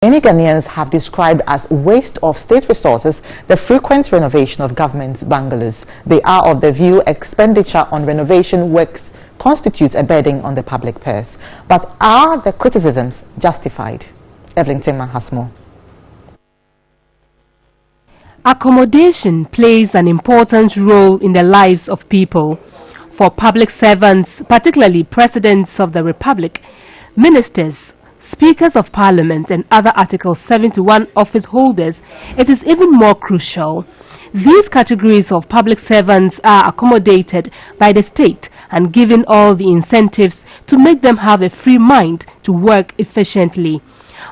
Many Ghanaians have described as waste of state resources the frequent renovation of government bungalows. They are of the view expenditure on renovation works constitutes a burden on the public purse. But are the criticisms justified? Evelyn Tingman has more. Accommodation plays an important role in the lives of people. For public servants, particularly presidents of the Republic, ministers, speakers of parliament and other Article 71 office holders, it is even more crucial. These categories of public servants are accommodated by the state and given all the incentives to make them have a free mind to work efficiently.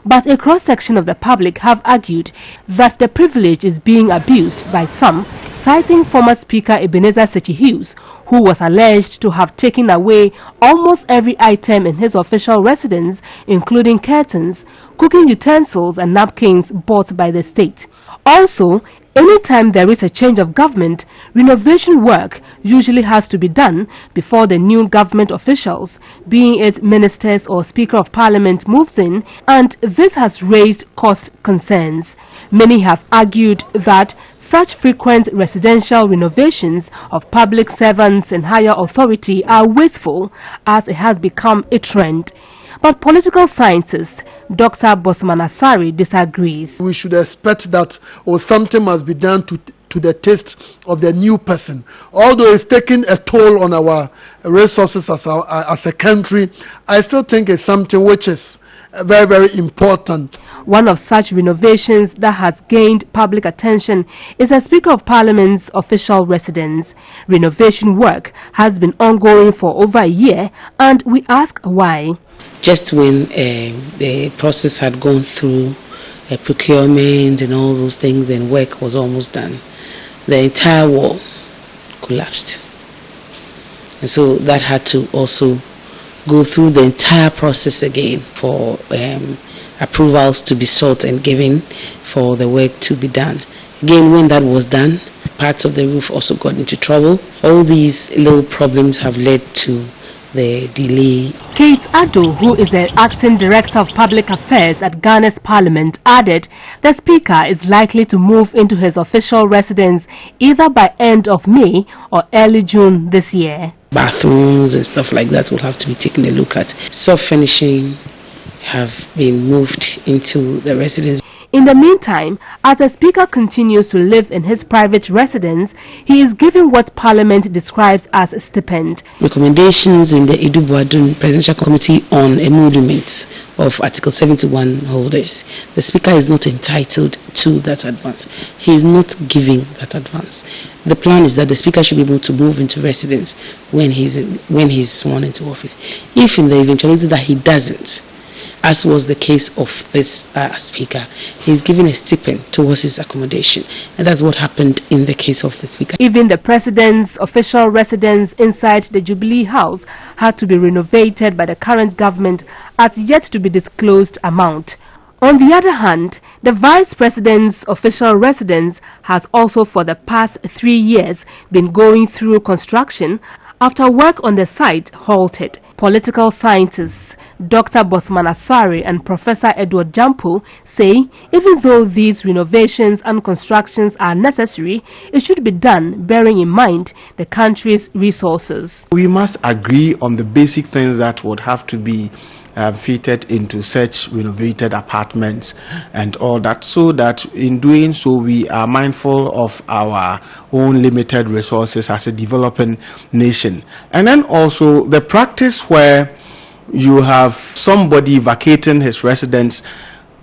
But a cross-section of the public have argued that the privilege is being abused by some, citing former Speaker Ebenezer Sechi Hughes, who was alleged to have taken away almost every item in his official residence, including curtains, cooking utensils and napkins bought by the state. Also, anytime there is a change of government, renovation work usually has to be done before the new government officials, being it ministers or Speaker of Parliament, moves in, and this has raised cost concerns. Many have argued that such frequent residential renovations of public servants and higher authority are wasteful, as it has become a trend. But political scientist Dr. Bosman Asare disagrees. We should expect that something must be done to the taste of the new person. Although it's taking a toll on our resources as a country, I still think it's something which is very, very important. One of such renovations that has gained public attention is the Speaker of Parliament's official residence. Renovation work has been ongoing for over a year, and we ask why. Just when the process had gone through procurement and all those things and work was almost done, the entire wall collapsed. And so that had to also go through the entire process again for approvals to be sought and given for the work to be done. Again, when that was done, parts of the roof also got into trouble. All these little problems have led to the delay. Kate Addo, who is the acting director of public affairs at Ghana's parliament, added the speaker is likely to move into his official residence either by end of May or early June this year. Bathrooms and stuff like that will have to be taken a look at. Soft finishing have been moved into the residence. In the meantime, as the speaker continues to live in his private residence, he is given what Parliament describes as a stipend. Recommendations in the Idu-Boadun Presidential Committee on emoluments of Article 71 holders. The speaker is not entitled to that advance. He is not giving that advance. The plan is that the speaker should be able to move into residence when he's sworn into office. If in the eventuality that he doesn't, as was the case of this speaker, he's given a stipend towards his accommodation, and that's what happened in the case of the speaker. Even the president's official residence inside the Jubilee House had to be renovated by the current government at yet to be disclosed amount. On the other hand, the vice president's official residence has also for the past 3 years been going through construction after work on the site halted. Political scientists Dr. Bosman Asare and Professor Edward Jampo say even though these renovations and constructions are necessary, it should be done bearing in mind the country's resources. We must agree on the basic things that would have to be fitted into such renovated apartments and all that, so that in doing so we are mindful of our own limited resources as a developing nation. And then also the practice where you have somebody vacating his residence,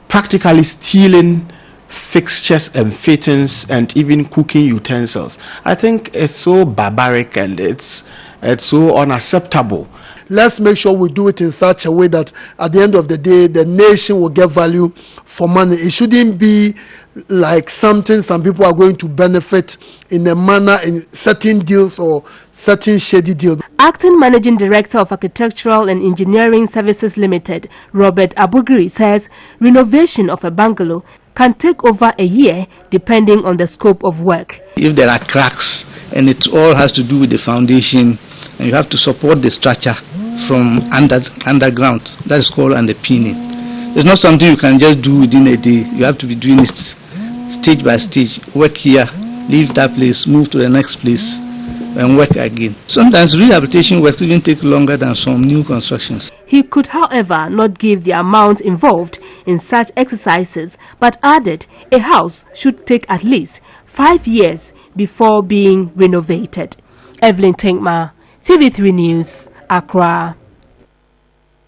practically stealing fixtures and fittings and even cooking utensils. I think it's so barbaric and it's so unacceptable. Let's make sure we do it in such a way that at the end of the day, the nation will get value for money. It shouldn't be like something some people are going to benefit in a manner in certain deals or certain shady deals. Acting Managing Director of Architectural and Engineering Services Limited, Robert Abugiri, says renovation of a bungalow can take over a year depending on the scope of work. If there are cracks and it all has to do with the foundation, and you have to support the structure from underground, that is called underpinning. It's not something you can just do within a day. You have to be doing it stage by stage. Work here, leave that place, move to the next place, and work again. Sometimes rehabilitation works even take longer than some new constructions. He could, however, not give the amount involved in such exercises, but added a house should take at least 5 years before being renovated. Evelyn Tinkma, TV3 News, Accra.